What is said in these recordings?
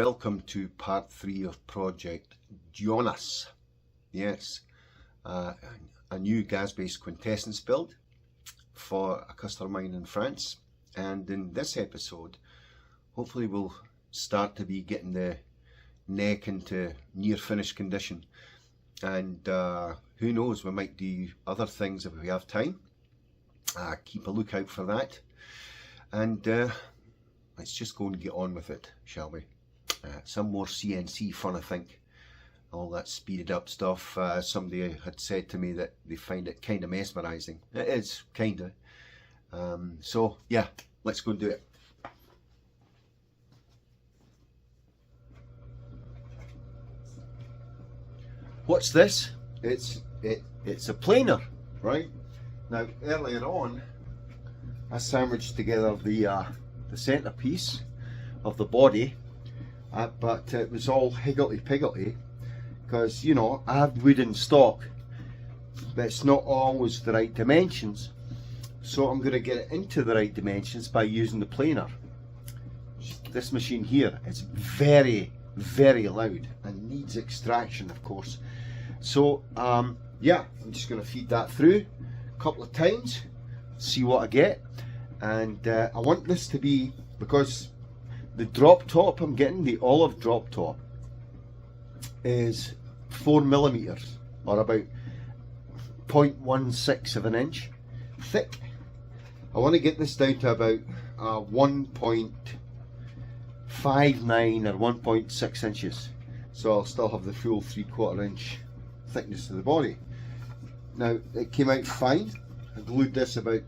welcome to part 3 of project Jonas. Yes, a new Gazzbass Quintessence build for a customer of mine in France. And in this episode, hopefully we'll start to be getting the neck into near finished condition. And who knows, we might do other things if we have time. Keep a lookout for that. And let's just go and get on with it, shall we? Some more CNC fun, I think. All that speeded up stuff. Somebody had said to me that they find it kind of mesmerising. It is, kind of. So, yeah, let's go and do it. What's this? It's a planer, right? Now, earlier on, I sandwiched together the centrepiece of the body, but it was all higgledy-piggledy because, you know, I have wood in stock, but it's not always the right dimensions. So I'm going to get it into the right dimensions by using the planer. This machine here is very, very loud and needs extraction, of course. So yeah, I'm just going to feed that through a couple of times, see what I get. And I want this to be, because the drop top I'm getting, the olive drop top, is 4mm or about 0.16 of an inch thick. I want to get this down to about 1.59 or 1.6 inches, so I'll still have the full 3/4 inch thickness of the body. Now, it came out fine. I glued this about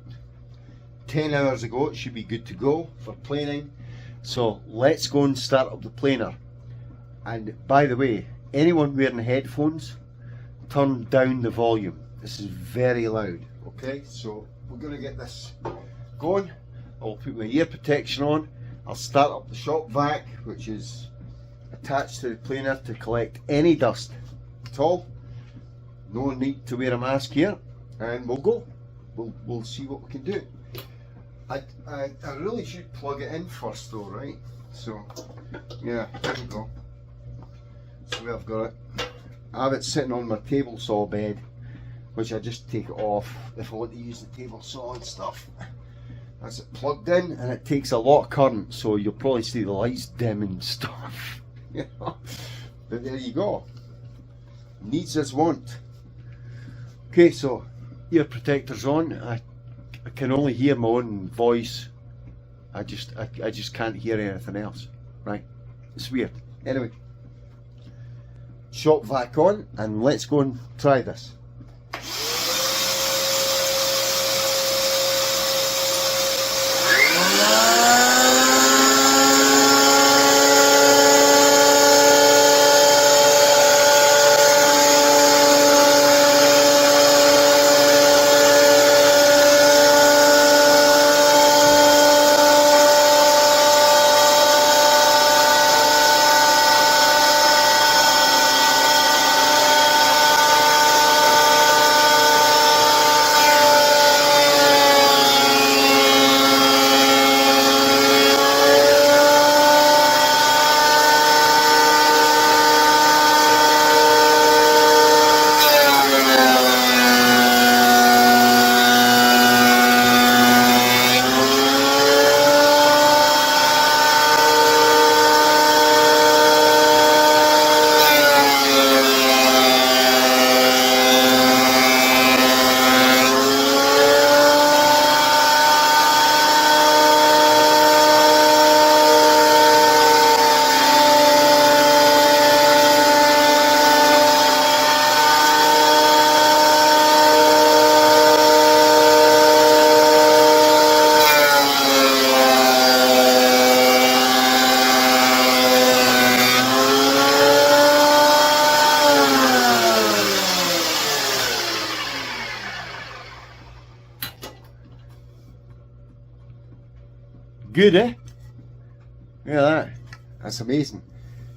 10 hours ago. It should be good to go for planing. So let's go and start up the planer. And by the way, anyone wearing headphones, turn down the volume. This is very loud. Okay, so we're going to get this going. I'll put my ear protection on. I'll start up the shop vac, which is attached to the planer to collect any dust at all. No need to wear a mask here, and we'll go. We'll see what we can do. I really should plug it in first though, right? So yeah, there we go. So I've got it. I have it sitting on my table saw bed, which I just take it off if I want to use the table saw and stuff. That's it plugged in, and it takes a lot of current, so you'll probably see the lights dim and stuff. You know? But there you go. Needs as want. Okay, so ear protector's on. I can only hear my own voice. I just can't hear anything else. Right? It's weird. Anyway, shop vac on, and let's go and try this. Good, eh? Look at that. That's amazing.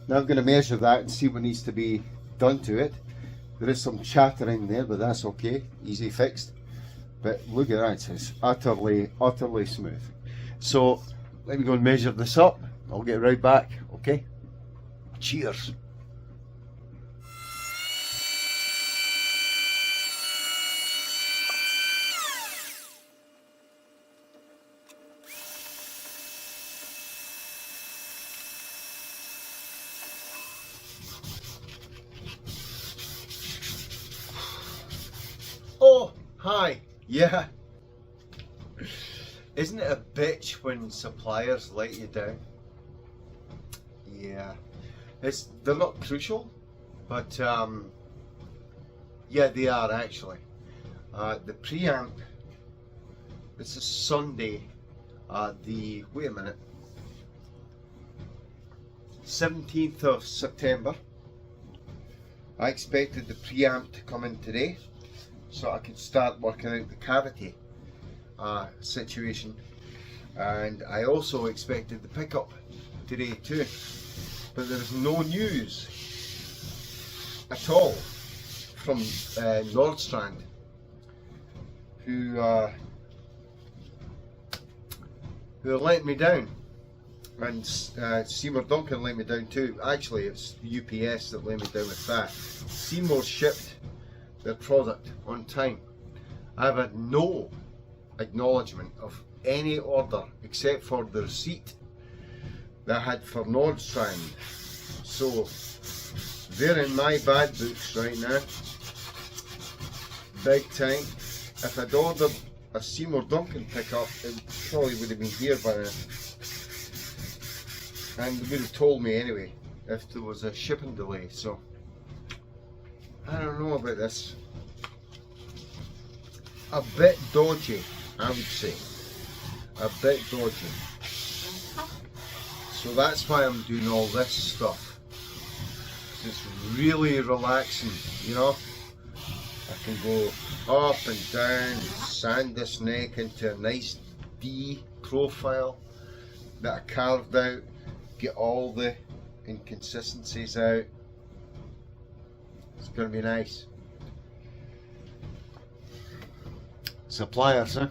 Now I'm going to measure that and see what needs to be done to it. There is some chattering there, but that's okay. Easy fixed. But look at that. It's utterly, utterly smooth. So let me go and measure this up. I'll get right back. Okay? Cheers. Oh, hi. Yeah. Isn't it a bitch when suppliers let you down? Yeah. They're not crucial, but yeah, they are actually. The preamp, this is Sunday, wait a minute, 17th of September. I expected the preamp to come in today so I could start working out the cavity situation, and I also expected the pickup today too, but there's no news at all from Nordstrand, who let me down, and Seymour Duncan let me down too. Actually, it's UPS that let me down with that. Seymour shipped their product on time. I've had no acknowledgement of any order except for the receipt that I had for Nordstrand. So they're in my bad books right now, big time. If I'd ordered a Seymour Duncan pickup, it probably would have been here by now, and they would have told me anyway if there was a shipping delay. So I don't know about this. A bit dodgy, I would say. A bit dodgy. So that's why I'm doing all this stuff. It's really relaxing, you know. I can go up and down, sand this neck into a nice D profile that I carved out, get all the inconsistencies out. It's going to be nice. Suppliers, huh?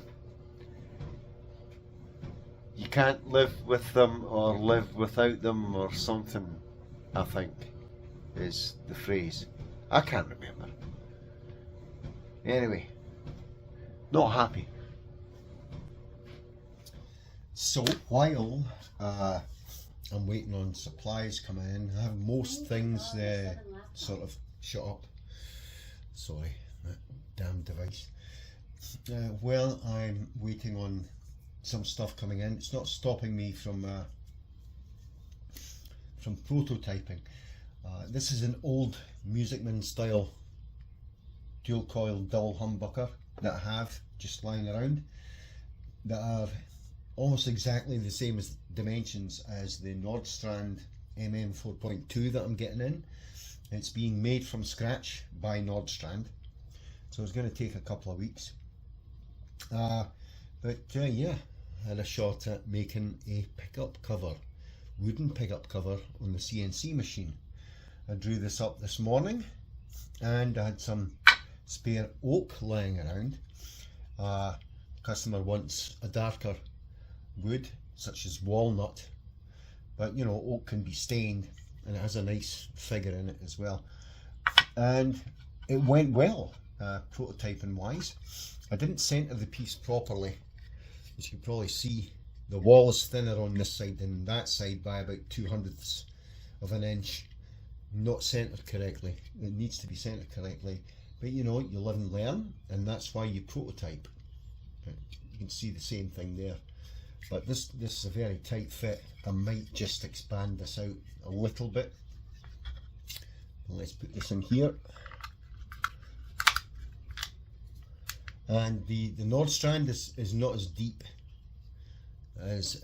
You can't live with them or live without them or something, I think, is the phrase. I can't remember. Anyway, not happy. So while I'm waiting on supplies coming in, I have most things sort of shut up. Sorry, that damn device. Well, I'm waiting on some stuff coming in. It's not stopping me from prototyping. This is an old Musicman style dual coil dull humbucker that I have just lying around, that are almost exactly the same as dimensions as the Nordstrand MM 4.2 that I'm getting in. It's being made from scratch by Nordstrand, so it's going to take a couple of weeks. But yeah, I had a shot at making a pickup cover, wooden pickup cover on the CNC machine. I drew this up this morning, and I had some spare oak lying around. Customer wants a darker wood, such as walnut, but you know, oak can be stained, and it has a nice figure in it as well. And it went well, prototyping wise. I didn't centre the piece properly. As you can probably see, the wall is thinner on this side than that side by about 2/100ths of an inch. Not centred correctly. It needs to be centred correctly. But you know, you live and learn, and that's why you prototype. You can see the same thing there. But this is a very tight fit. I might just expand this out a little bit. Let's put this in here. And the Nordstrand is not as deep as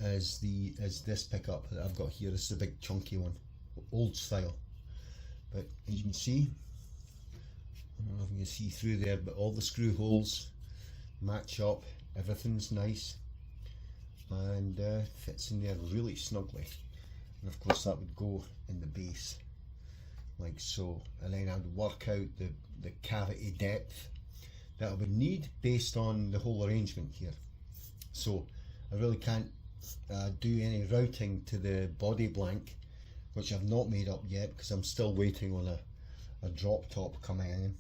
this pickup that I've got here. This is a big chunky one, old style. But as you can see, I don't know if you can see through there, but all the screw holes match up. Everything's nice and fits in there really snugly. And of course that would go in the base like so, and then I would work out the cavity depth that I would need based on the whole arrangement here. So I really can't do any routing to the body blank which I've not made up yet because I'm still waiting on a drop top coming in.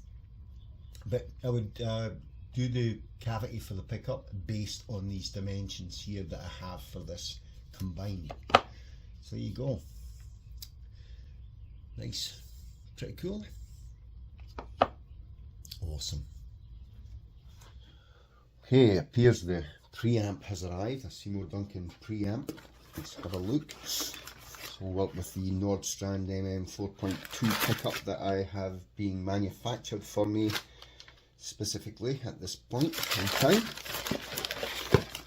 But I would do the cavity for the pickup based on these dimensions here that I have for this combined. So there you go. Nice, pretty cool. Awesome. Okay, it appears the preamp has arrived. A Seymour Duncan preamp. Let's have a look. So we'll work with the Nordstrand MM 4.2 pickup that I have being manufactured for me specifically at this point in time.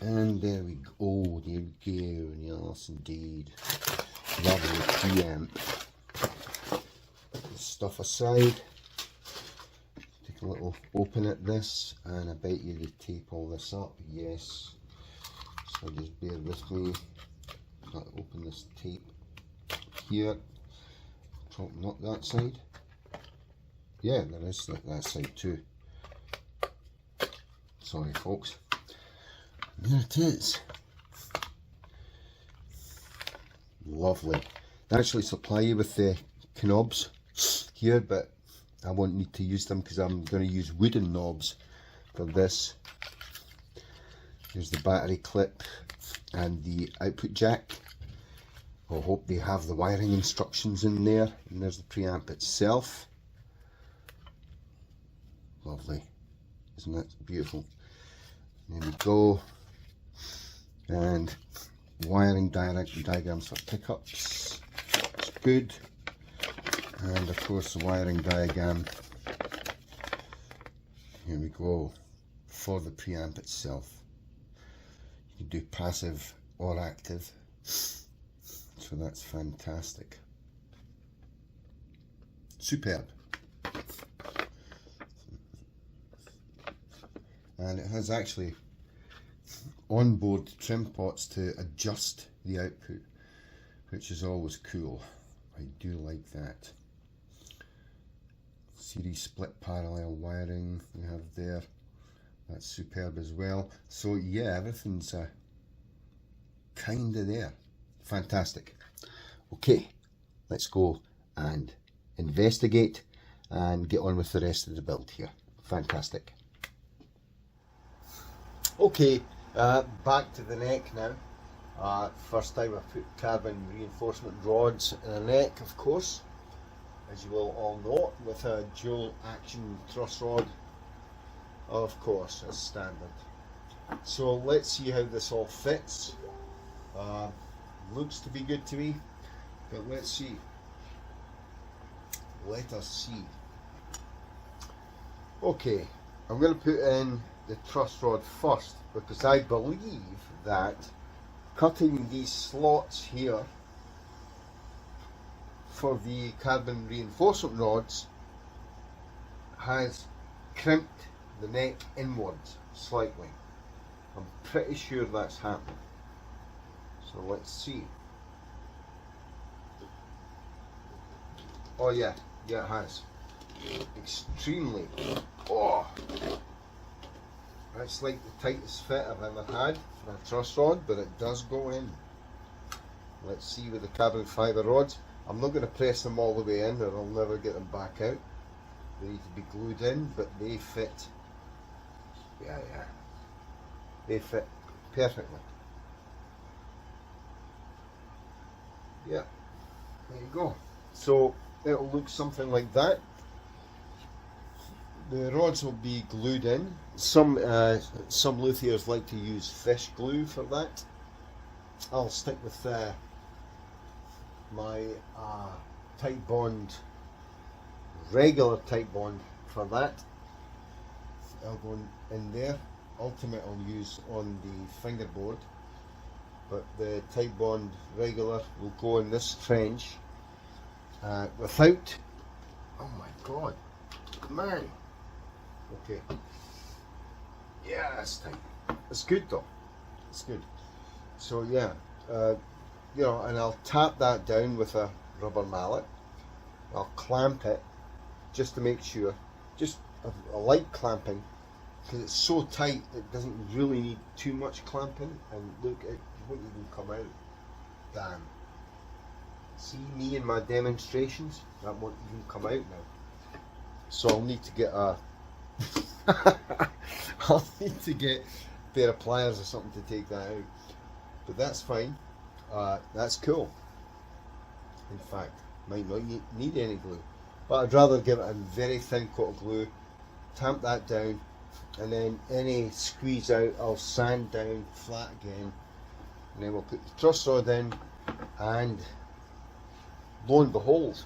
And there we go. Oh, there we go. Yes, indeed. Lovely preamp. Put this stuff aside. Take a little open at this, and I bet you they tape all this up. Yes. So just bear with me. Got to open this tape here. Not that side. Yeah, there is that side too. Sorry, folks. There it is. Lovely. They actually supply you with the knobs here, but I won't need to use them because I'm going to use wooden knobs for this. There's the battery clip and the output jack. I hope they have the wiring instructions in there. And there's the preamp itself. Lovely. Isn't that beautiful? There we go. And wiring diagrams for pickups. It's good. And of course the wiring diagram. Here we go. For the preamp itself. You can do passive or active. So that's fantastic. Superb. And it has actually onboard trim pots to adjust the output, which is always cool. I do like that. Series split parallel wiring we have there. That's superb as well. So yeah, everything's kinda there. Fantastic. Okay, let's go and investigate and get on with the rest of the build here. Fantastic. Okay, back to the neck now. First time I put carbon reinforcement rods in a neck, of course, as you will all know, with a dual action truss rod, of course, as standard. So let's see how this all fits. Looks to be good to me, but let's see. Let us see. Okay, I'm going to put in the truss rod first because I believe that cutting these slots here for the carbon reinforcement rods has crimped the neck inwards slightly. I'm pretty sure that's happened. So let's see. Oh yeah, it has. Extremely. Oh, that's like the tightest fit I've ever had for a truss rod, but it does go in. Let's see with the carbon fibre rods. I'm not going to press them all the way in or I'll never get them back out. They need to be glued in, but they fit. Yeah. They fit perfectly. Yeah, there you go. So it'll look something like that. The rods will be glued in. Some luthiers like to use fish glue for that. I'll stick with my tight bond, regular tight bond for that. I'll go in there. Ultimate I'll use on the fingerboard, but the tight bond regular will go in this trench without. Oh my god, man. Okay. Yeah, that's tight. It's good though. It's good. So yeah, you know, and I'll tap that down with a rubber mallet. I'll clamp it just to make sure. Just a light clamping, because it's so tight it doesn't really need too much clamping. And look, it won't even come out. Damn. See me and my demonstrations? That won't even come out now. So I'll need to get a I'll need to get a pair of pliers or something to take that out. But that's fine. That's cool. In fact, might not need any glue. But I'd rather give it a very thin coat of glue, tamp that down, and then any squeeze out I'll sand down flat again, and then we'll put the truss rod in, and lo and behold,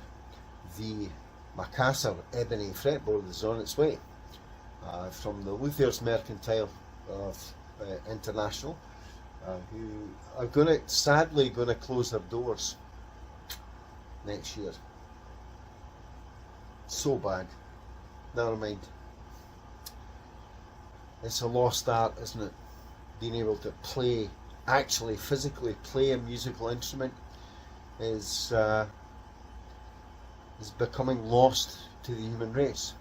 the Macassar ebony fretboard is on its way from the Luthier's Mercantile of International, who are sadly going to close their doors next year. So bad. Never mind. It's a lost art, isn't it? Being able to play, actually physically play a musical instrument is becoming lost to the human race.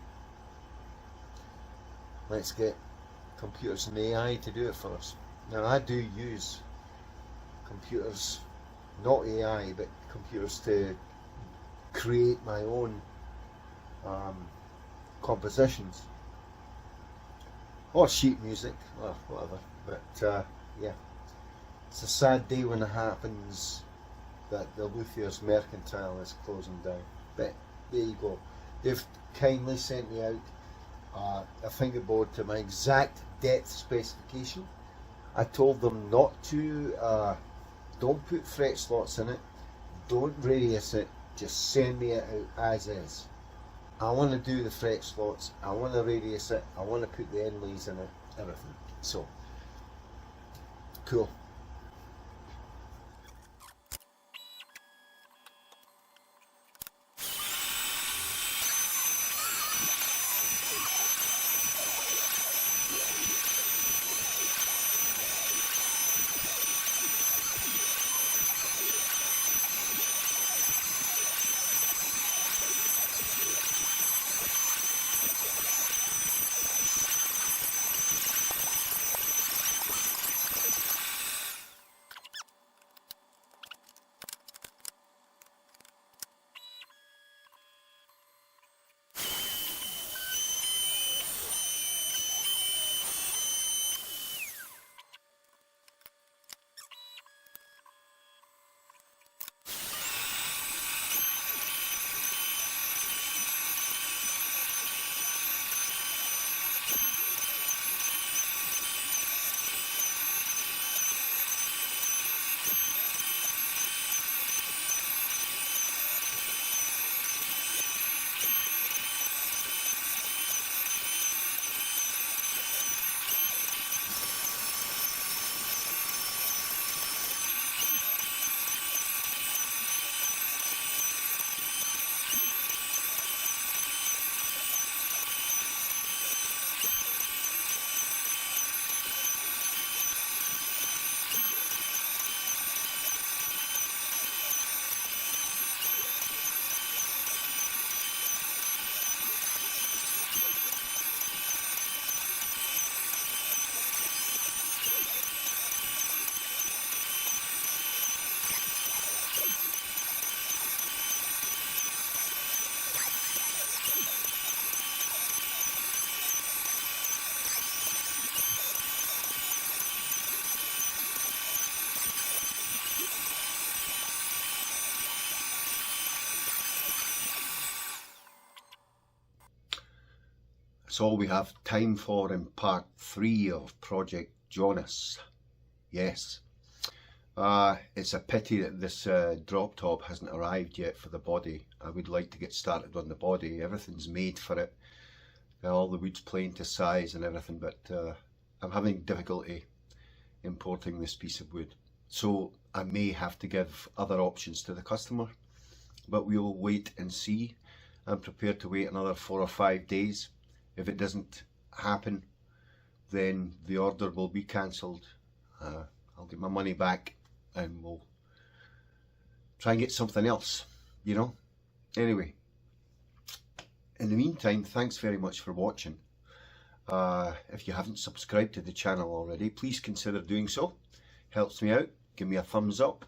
Let's get computers and AI to do it for us. Now I do use computers, not AI, but computers to create my own compositions or sheet music or whatever, but yeah, it's a sad day when it happens that the Luthier's Mercantile is closing down. But there you go, they've kindly sent me out a fingerboard to my exact depth specification. I told them not to don't put fret slots in it, don't radius it, just send me it out as is. I want to do the fret slots, I want to radius it, I want to put the inlays in it, everything. So, cool. That's all we have time for in part 3 of Project Jonas. Yes. It's a pity that this drop top hasn't arrived yet for the body. I would like to get started on the body. Everything's made for it. All the wood's playing to size and everything, but I'm having difficulty importing this piece of wood. So I may have to give other options to the customer, but we'll wait and see. I'm prepared to wait another 4 or 5 days. If it doesn't happen, then the order will be cancelled. I'll get my money back and we'll try and get something else, you know. Anyway, in the meantime, thanks very much for watching. If you haven't subscribed to the channel already, please consider doing so. Helps me out. Give me a thumbs up.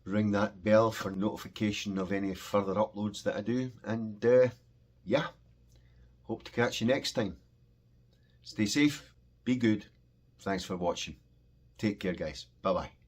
ring that bell for notification of any further uploads that I do, and yeah, hope to catch you next time. Stay safe, be good, thanks for watching, take care guys, bye bye.